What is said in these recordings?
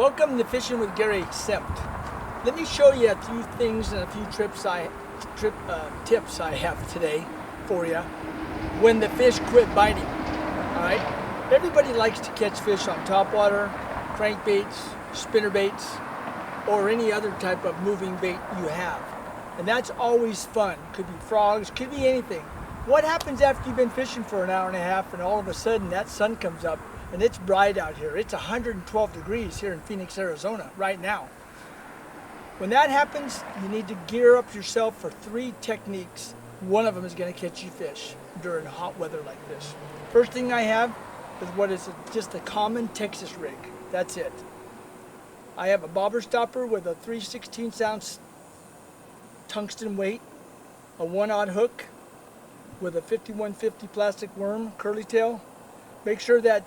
Welcome to Fishing with Gary Senft. Let me show you a few things and a few tips I have today for you when the fish quit biting. All right, everybody likes to catch fish on topwater, crankbaits, spinnerbaits, or any other type of moving bait you have, and that's always fun. Could be frogs, could be anything. What happens after you've been fishing for an hour and a half, and all of a sudden that sun comes up? And it's bright out here. It's 112 degrees here in Phoenix, Arizona right now. When that happens, you need to gear up yourself for 3 techniques. One of them is going to catch you fish during hot weather like this. First thing I have is what is just a common Texas rig. That's it. I have a bobber stopper with a 3/16 ounce tungsten weight, a 1/0 hook with a 5150 plastic worm, curly tail. Make sure that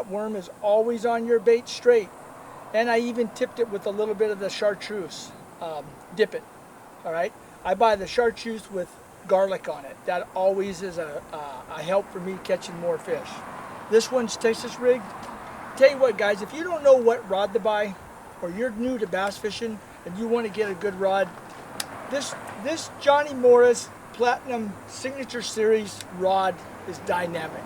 worm is always on your bait straight. And I even tipped it with a little bit of the chartreuse. Dip it. All right. I buy the chartreuse with garlic on it. That always is a help for me catching more fish. This one's Texas rigged. Tell you what, guys, if you don't know what rod to buy, or you're new to bass fishing and you want to get a good rod, this Johnny Morris Platinum Signature Series rod is dynamic.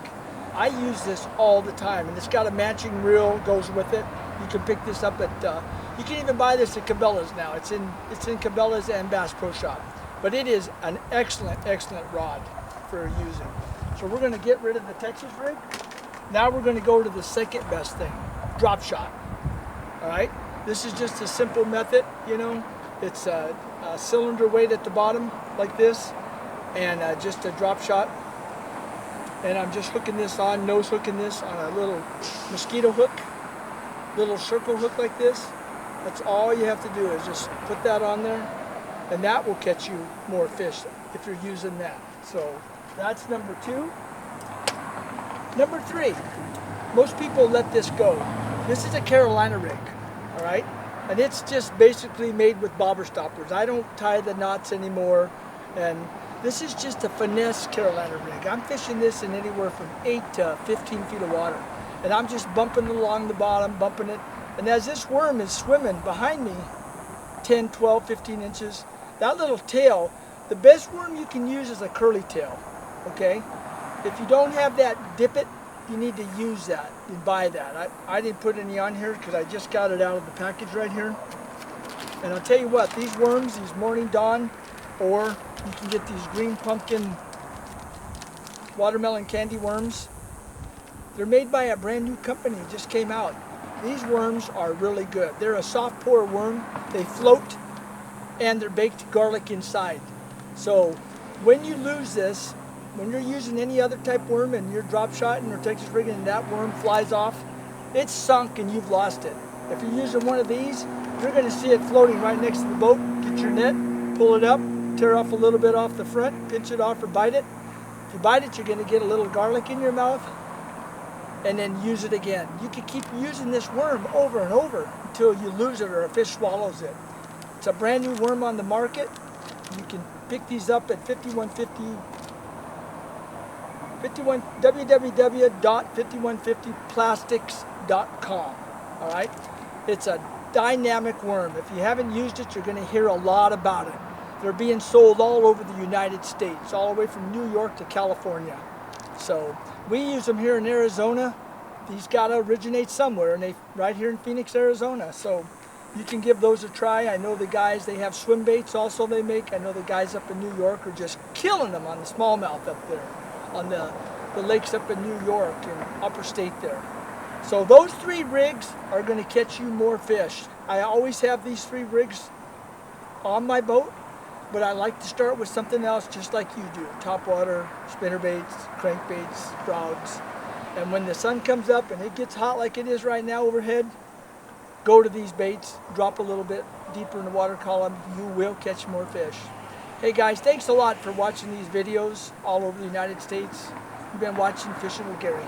I use this all the time, and it's got a matching reel goes with it. You can pick this up at, you can even buy this at Cabela's now. It's in Cabela's and Bass Pro Shop. But it is an excellent rod for using. So we're going to get rid of the Texas rig. Now we're going to go to the second best thing, drop shot. All right, this is just a simple method. You know, it's a cylinder weight at the bottom like this, and just a drop shot. And I'm just hooking this on, nose hooking this on a little mosquito hook, little circle hook like this. That's all you have to do is just put that on there, and that will catch you more fish if you're using that. So that's number 2. Number 3, most people let this go. This is a Carolina rig, all right? And it's just basically made with bobber stoppers. I don't tie the knots anymore, and this is just a Finesse Carolina rig. I'm fishing this in anywhere from 8 to 15 feet of water. And I'm just bumping along the bottom, bumping it. And as this worm is swimming behind me, 10, 12, 15 inches, that little tail, the best worm you can use is a curly tail, okay? If you don't have that dip it, you need to use that and buy that. I didn't put any on here because I just got it out of the package right here. And I'll tell you what, these worms, these Morning Dawn, or you can get these green pumpkin watermelon candy worms. They're made by a brand new company, it just came out. These worms are really good. They're a soft pour worm, they float, and they're baked garlic inside. So when you lose this, when you're using any other type worm and you're drop shotting or Texas rigging and that worm flies off, it's sunk and you've lost it. If you're using one of these, you're going to see it floating right next to the boat. Get your net, pull it up, tear off a little bit off the front, pinch it off or bite it. If you bite it, you're going to get a little garlic in your mouth, and then use it again. You can keep using this worm over and over until you lose it or a fish swallows it. It's a brand new worm on the market. You can pick these up at www.5150plastics.com. All right, it's a dynamic worm. If you haven't used it, you're going to hear a lot about it. They're being sold all over the United States, all the way from New York to California. So we use them here in Arizona. These got to originate somewhere, and they right here in Phoenix, Arizona. So you can give those a try. I know the guys, they have swim baits also they make. I know the guys up in New York are just killing them on the smallmouth up there, on the lakes up in New York and upper state there. So those 3 rigs are going to catch you more fish. I always have these 3 rigs on my boat, but I like to start with something else just like you do. Topwater, spinnerbaits, crankbaits, frogs. And when the sun comes up and it gets hot like it is right now overhead, go to these baits, drop a little bit deeper in the water column, you will catch more fish. Hey guys, thanks a lot for watching these videos all over the United States. You've been watching Fishing with Gary.